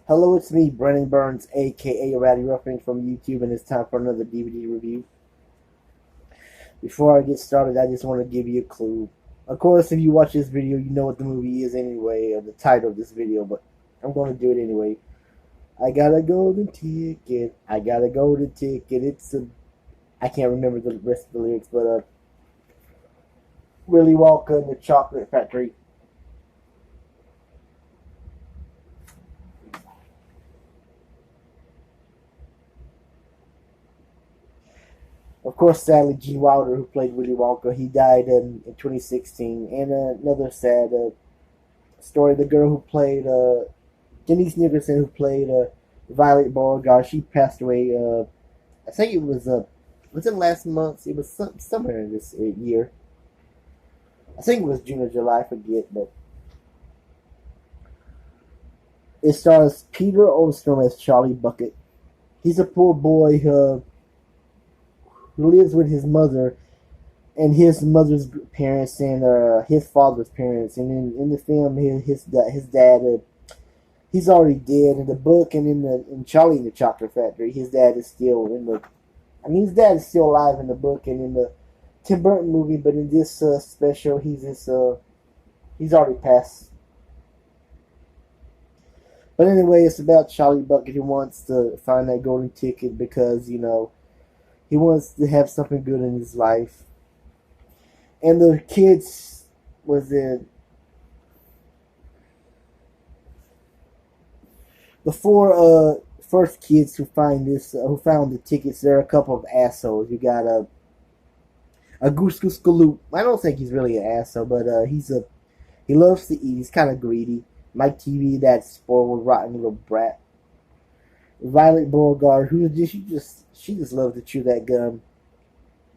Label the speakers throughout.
Speaker 1: Hello, it's me, Brennan Burns, aka Ratty Ruffin from YouTube, and it's time for another DVD review. Before I get started, I just want to give you a clue. Of course, if you watch this video, you know what the movie is anyway, or the title of this video, but I'm going to do it anyway. I got a golden ticket. I got a golden ticket. I can't remember the rest of the lyrics, but Willy Wonka and the Chocolate Factory. Of course, sadly, Gene Wilder, who played Willy Wonka, he died in 2016. And another sad story, the girl who played Denise Nicholson, who played Violet Beauregard, she passed away. I think was it last month? It was somewhere in this year. I think it was June or July, I forget. But it stars Peter Ostrom as Charlie Bucket. He's a poor boy who lives with his mother and his mother's parents and his father's parents. And in the film, his dad he's already dead. In the book and in Charlie and the Chocolate Factory, his dad is still in the. I mean, his dad is still alive in the book and in the Tim Burton movie, but in this special, he's already passed. But anyway, it's about Charlie Bucket who wants to find that golden ticket because he wants to have something good in his life. And the kids was in the four first kids who found the tickets. They're a couple of assholes. You got a Goose Goose Galoot. I don't think he's really an asshole, but he loves to eat. He's kind of greedy. Mike TV, that spoiled, rotten little brat. Violet Beauregard, who she just loves to chew that gum,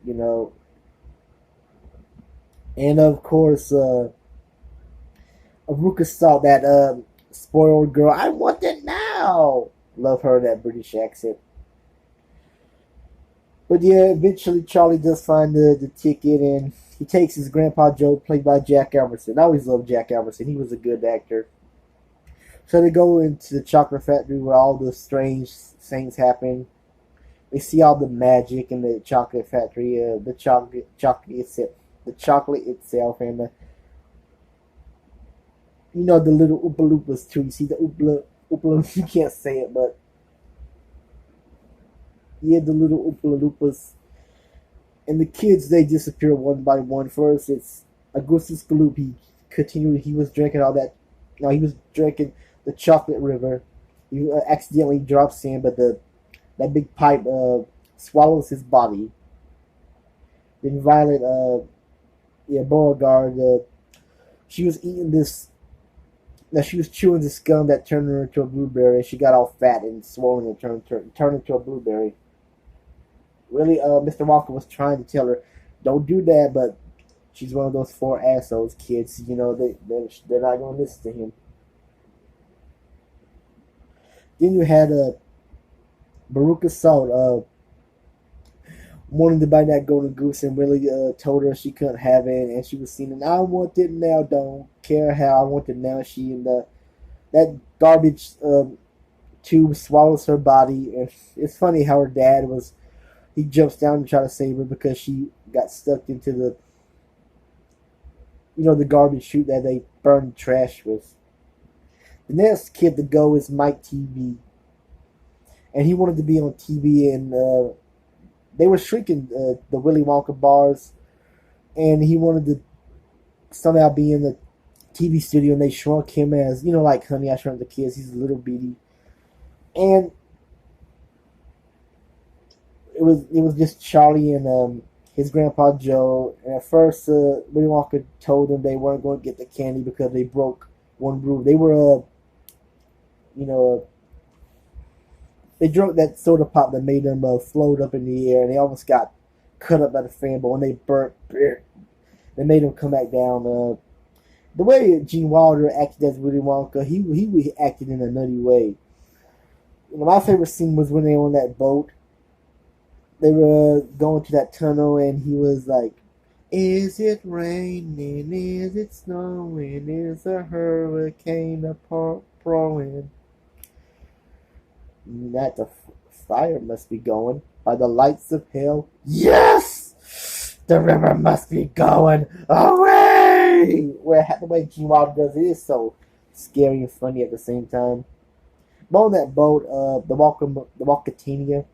Speaker 1: you know. And of course, Aruka saw that spoiled girl. I want it now. Love her, that British accent. But yeah, eventually Charlie does find the ticket, and he takes his grandpa Joe, played by Jack Albertson. I always loved Jack Albertson. He was a good actor. So they go into the chocolate factory where all the strange things happen. They see all the magic in the chocolate factory, the chocolate itself, and the little Oompa Loompas too. You see the Oompa Loompas, you can't say it, but yeah, the little Oompa Loompas. And the kids, they disappear one by one. First, it's Augustus Gloop. He continued. He was drinking all that. No, he was drinking the chocolate river. He accidentally drops in, but that big pipe swallows his body. Then Violet, Beauregard, she was eating this. Now she was chewing this gum that turned her into a blueberry. She got all fat and swollen and turned into a blueberry. Really, Mr. Walker was trying to tell her, "Don't do that," but she's one of those four assholes kids. They're not going to listen to him. Then you had Baruch Assault wanting to buy that golden goose, and Willie told her she couldn't have it, and she was singing, "I want it now, don't care how, I want it now." She and that garbage tube swallows her body, and it's funny how her dad he jumps down to try to save her because she got stuck into the garbage chute that they burned trash with. The next kid to go is Mike TV, and he wanted to be on TV, and they were shrinking the Willy Wonka bars, and he wanted to somehow be in the TV studio, and they shrunk him as, like Honey, I Shrunk the Kids. He's a little bitty, and it was just Charlie and his grandpa Joe. And at first, Willy Wonka told them they weren't going to get the candy because they broke one rule. They were they drank that soda pop that made them float up in the air, and they almost got cut up by the fan. But when they burnt, they made them come back down. The way Gene Wilder acted as Willy Wonka, he acted in a nutty way. My favorite scene was when they were on that boat. They were going to that tunnel, and he was like, "Is it raining? Is it snowing? Is a hurricane apart blowing?" That the fire must be going by the lights of hell. Yes! The river must be going away! Where the way Gene Wilder does it is so scary and funny at the same time. But on that boat, the Walkatania,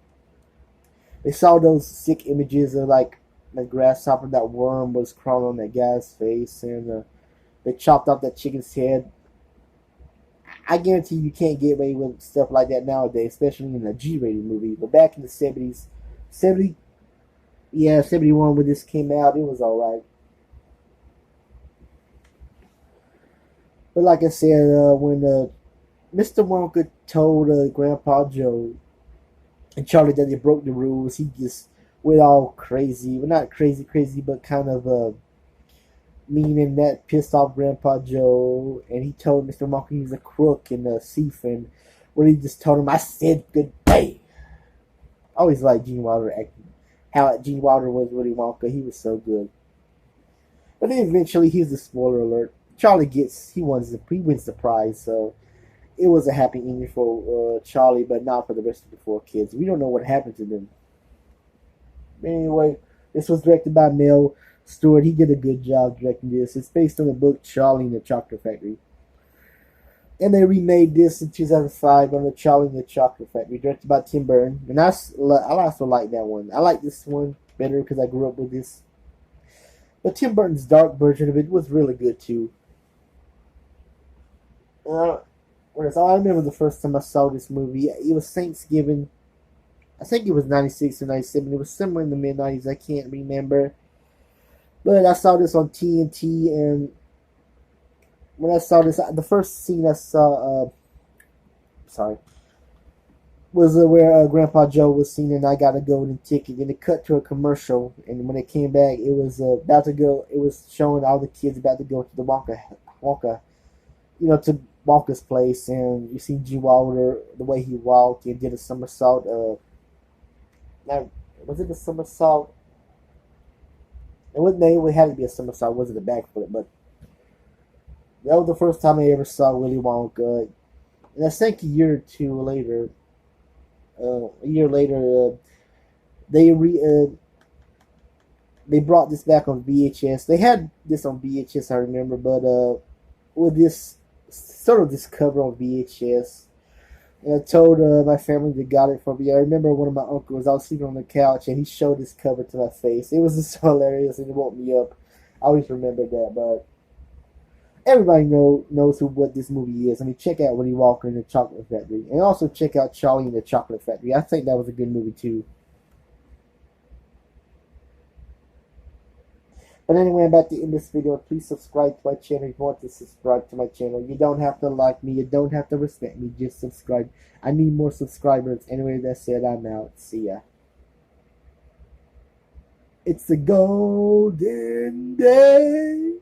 Speaker 1: they saw those sick images of like the grasshopper, that worm was crawling on that guy's face, and they chopped off that chicken's head. I guarantee you can't get away with stuff like that nowadays, especially in a G-rated movie. But back in the 70s, 70, yeah, 71 when this came out, it was alright. But like I said, when Mr. Wonka told Grandpa Joe and Charlie that they broke the rules, he just went all crazy. Well, not crazy, crazy, but kind of meaning that pissed off Grandpa Joe, and he told Mr. Wonka he was a crook and a thief, and when he just told him, "I said good day." I always liked Gene Wilder acting. How Gene Wilder was Willy Wonka, he was so good. But then eventually, here's the spoiler alert: Charlie wins the prize. So it was a happy ending for Charlie, but not for the rest of the four kids. We don't know what happened to them. Anyway, this was directed by Mel Stuart. He did a good job directing this. It's based on the book Charlie and the Chocolate Factory. And they remade this in 2005 on the Charlie and the Chocolate Factory, directed by Tim Burton. And I also like that one. I like this one better because I grew up with this. But Tim Burton's dark version of it was really good too. Whereas I remember the first time I saw this movie, it was Thanksgiving. I think it was 96 or 97. It was somewhere in the mid-90s. I can't remember. But I saw this on TNT, and when I saw this, the first scene I saw, was where Grandpa Joe was seen, and I got a golden ticket, and it cut to a commercial, and when it came back, it was about to go. It was showing all the kids about to go to the Wonka, to Wonka's place, and you see G. Wilder, the way he walked and did a somersault. Now, was it a somersault? It had to be a somersault. It wasn't a backflip, but that was the first time I ever saw Willy Wonka. And I think a year later, they brought this back on VHS. They had this on VHS, I remember, but with this cover on VHS, and I told my family they got it for me. I remember one of my uncles, I was sleeping on the couch, and he showed this cover to my face. It was just so hilarious, and it woke me up. I always remember that, but everybody knows what this movie is. I mean, check out Willy Wonka and the Chocolate Factory, and also check out Charlie and the Chocolate Factory. I think that was a good movie, too. But anyway, I'm about to end this video. Please subscribe to my channel if you want to subscribe to my channel. You don't have to like me. You don't have to respect me. Just subscribe. I need more subscribers. Anyway, that said, I'm out. See ya. It's a golden day.